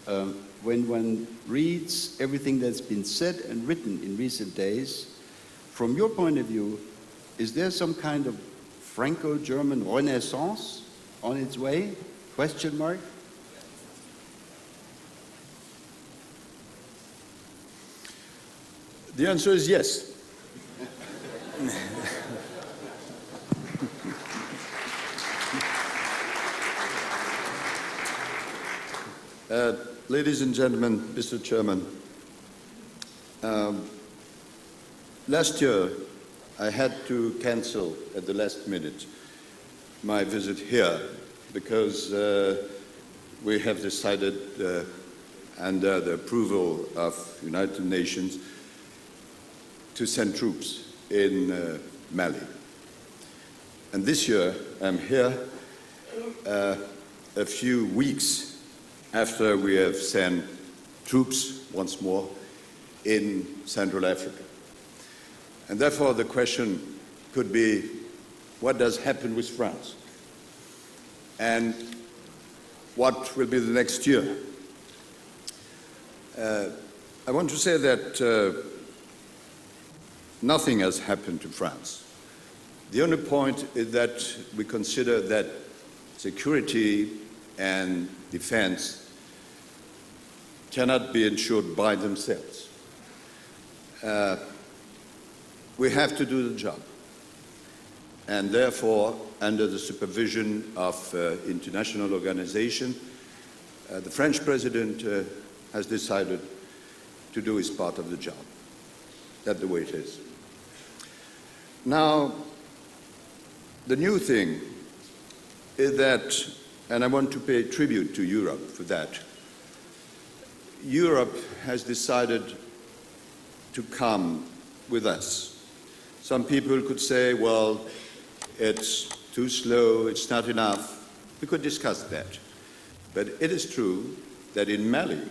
When one reads everything that's been said and written in recent days, from your point of view, is there some kind of Franco-German renaissance on its way? Question mark? The answer is yes. Ladies and gentlemen, Mr. Chairman, last year I had to cancel at the last minute my visit here because we have decided under the approval of United Nations to send troops in Mali. And this year I'm here a few weeks after we have sent troops once more in Central Africa. And therefore the question could be, what does happen with France? And what will be the next year? I want to say that nothing has happened to France. The only point is that we consider that security and defense cannot be ensured by themselves. We have to do the job. And therefore, under the supervision of international organization, the French president has decided to do his part of the job. That's the way it is. Now, the new thing is that, and I want to pay tribute to Europe for that, Europe has decided to come with us. Some people could say, well, it's too slow, it's not enough. We could discuss that. But it is true that in Mali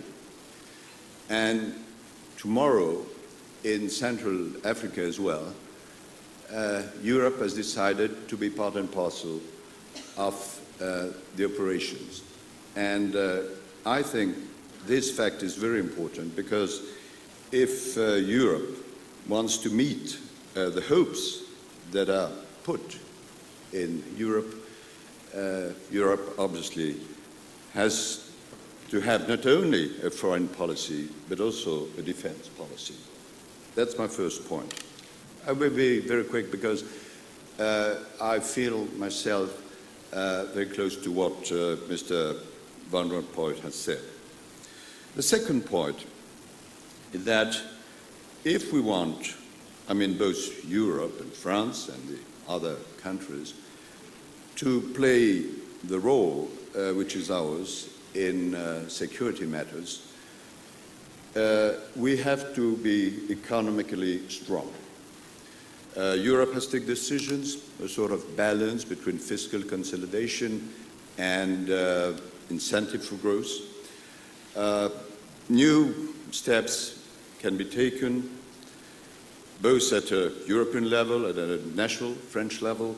and tomorrow in Central Africa as well, Europe has decided to be part and parcel of the operations. And I think this fact is very important because if Europe wants to meet the hopes that are put in Europe, Europe obviously has to have not only a foreign policy but also a defense policy. That's my first point. I will be very quick because I feel myself very close to what Mr. Van Rompuy has said. The second point is that if we want, I mean both Europe and France and the other countries, to play the role which is ours in security matters, we have to be economically strong. Europe has taken decisions, a sort of balance between fiscal consolidation and incentive for growth. New steps can be taken both at a European level and at a national French level.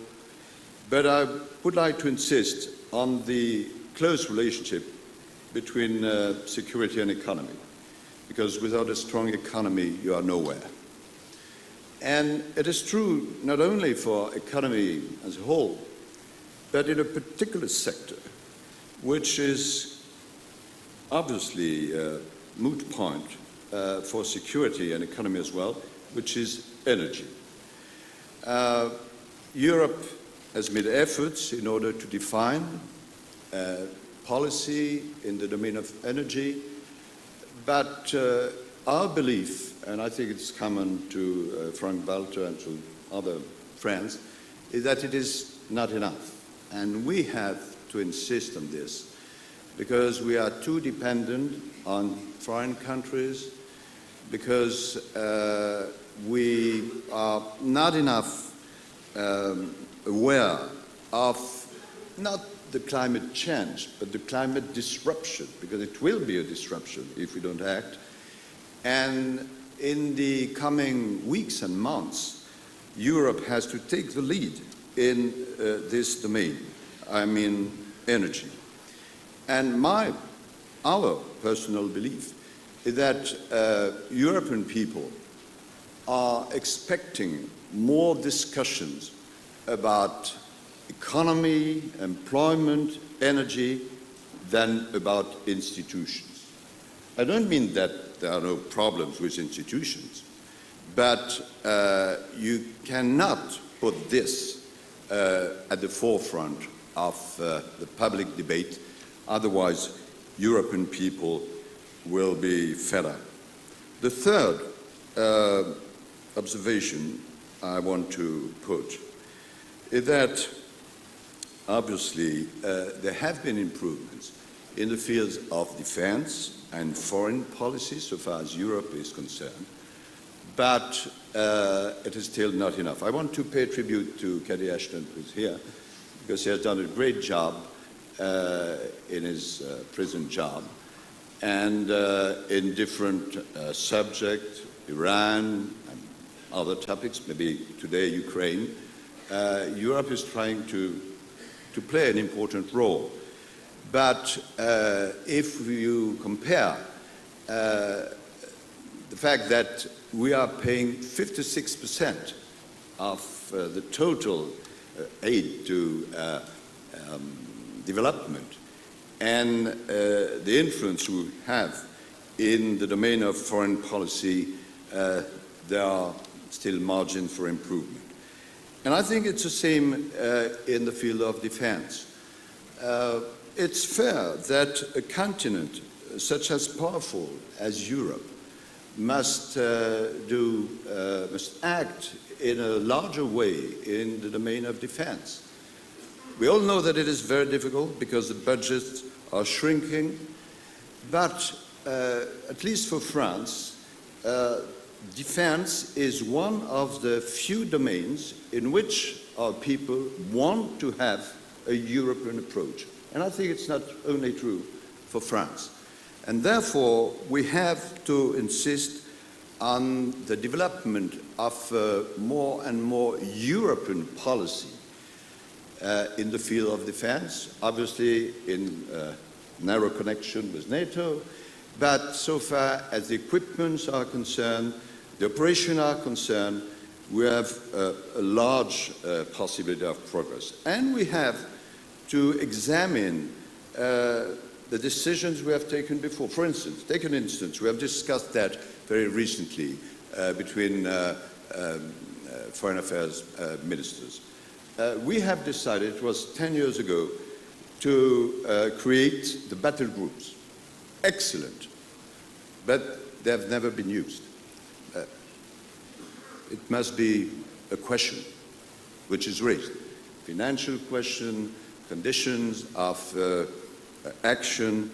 But I would like to insist on the close relationship between security and economy, because without a strong economy, you are nowhere. And it is true not only for economy as a whole, but in a particular sector, which is obviously a moot point for security and economy as well, which is energy. Europe has made efforts in order to define policy in the domain of energy, but our belief, and I think it's common to Frank Walter and to other friends, is that it is not enough. And we have to insist on this because we are too dependent on foreign countries, because we are not enough aware of not the climate change, but the climate disruption, because it will be a disruption if we don't act. And in the coming weeks and months, Europe has to take the lead in this domain, I mean energy. And my our personal belief is that European people are expecting more discussions about economy, employment, energy than about institutions. I don't mean that there are no problems with institutions, but you cannot put this at the forefront of the public debate, otherwise European people will be fed up. The third observation I want to put is that obviously there have been improvements in the fields of defense and foreign policy so far as Europe is concerned, but it is still not enough. I want to pay tribute to Cathy Ashton, who's here, because he has done a great job in his present job and in different subjects, Iran and other topics, maybe today Ukraine. Europe is trying to play an important role. But if you compare the fact that we are paying 56% of the total aid to development and the influence we have in the domain of foreign policy, there are still margins for improvement. And I think it's the same in the field of defense. It's fair that a continent such as powerful as Europe must act in a larger way in the domain of defense. We all know that it is very difficult because the budgets are shrinking, but at least for France, defense is one of the few domains in which our people want to have a European approach. And I think it's not only true for France. And therefore, we have to insist on the development of more and more European policy in the field of defense, obviously in narrow connection with NATO, but so far as the equipments are concerned, the operations are concerned, we have a large possibility of progress. And we have to examine the decisions we have taken before. For instance, take an instance, we have discussed that very recently between foreign affairs ministers. We have decided, it was 10 years ago, to create the battle groups. Excellent, but they have never been used. It must be a question which is raised. Financial question, conditions of action.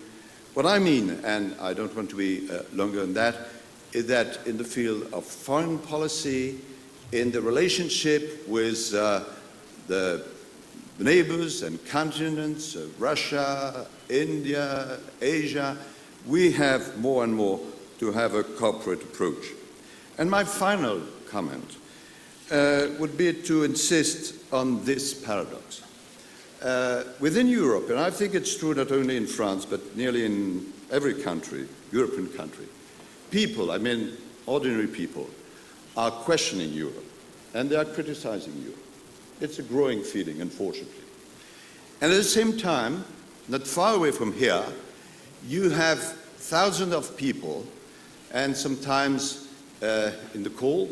What I mean, and I don't want to be longer than that, is that in the field of foreign policy, in the relationship with the neighbors and continents, Russia, India, Asia, we have more and more to have a corporate approach. And my final comment would be to insist on this paradox. Within Europe, and I think it's true not only in France, but nearly in every country, European country, people, I mean ordinary people, are questioning Europe, and they are criticizing Europe. It's a growing feeling, unfortunately. And at the same time, not far away from here, you have thousands of people, and sometimes in the cold,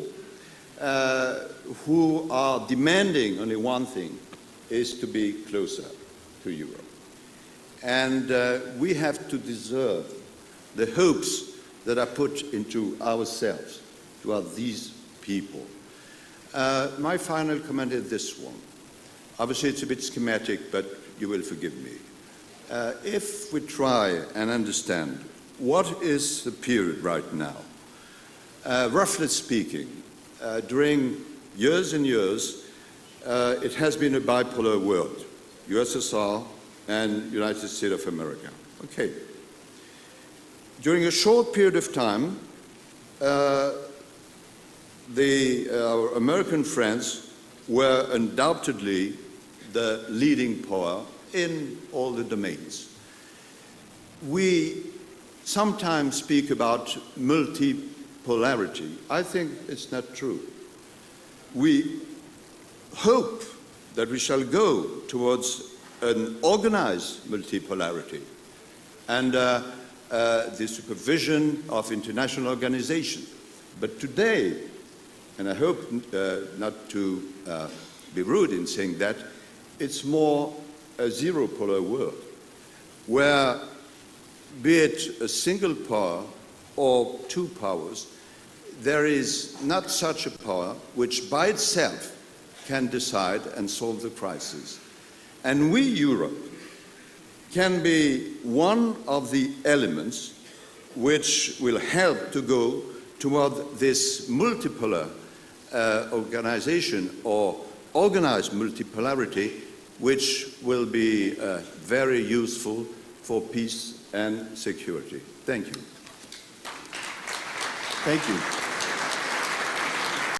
who are demanding only one thing, is to be closer to Europe. And we have to deserve the hopes that are put into ourselves, to these people. My final comment is this one. Obviously, it's a bit schematic, but you will forgive me. If we try and understand what is the period right now, roughly speaking, during years and years, it has been a bipolar world, USSR and United States of America. Okay. During a short period of time, our American friends were undoubtedly the leading power in all the domains. we sometimes speak about multipolarity. I think it's not true. We hope that we shall go towards an organized multipolarity and the supervision of international organizations. But today, and I hope not to be rude in saying that, it's more a zero-polar world, where, be it a single power or two powers, there is not such a power which by itself can decide and solve the crisis. And we, Europe, can be one of the elements which will help to go toward this multipolar organization or organized multipolarity, which will be very useful for peace and security. Thank you. Thank you.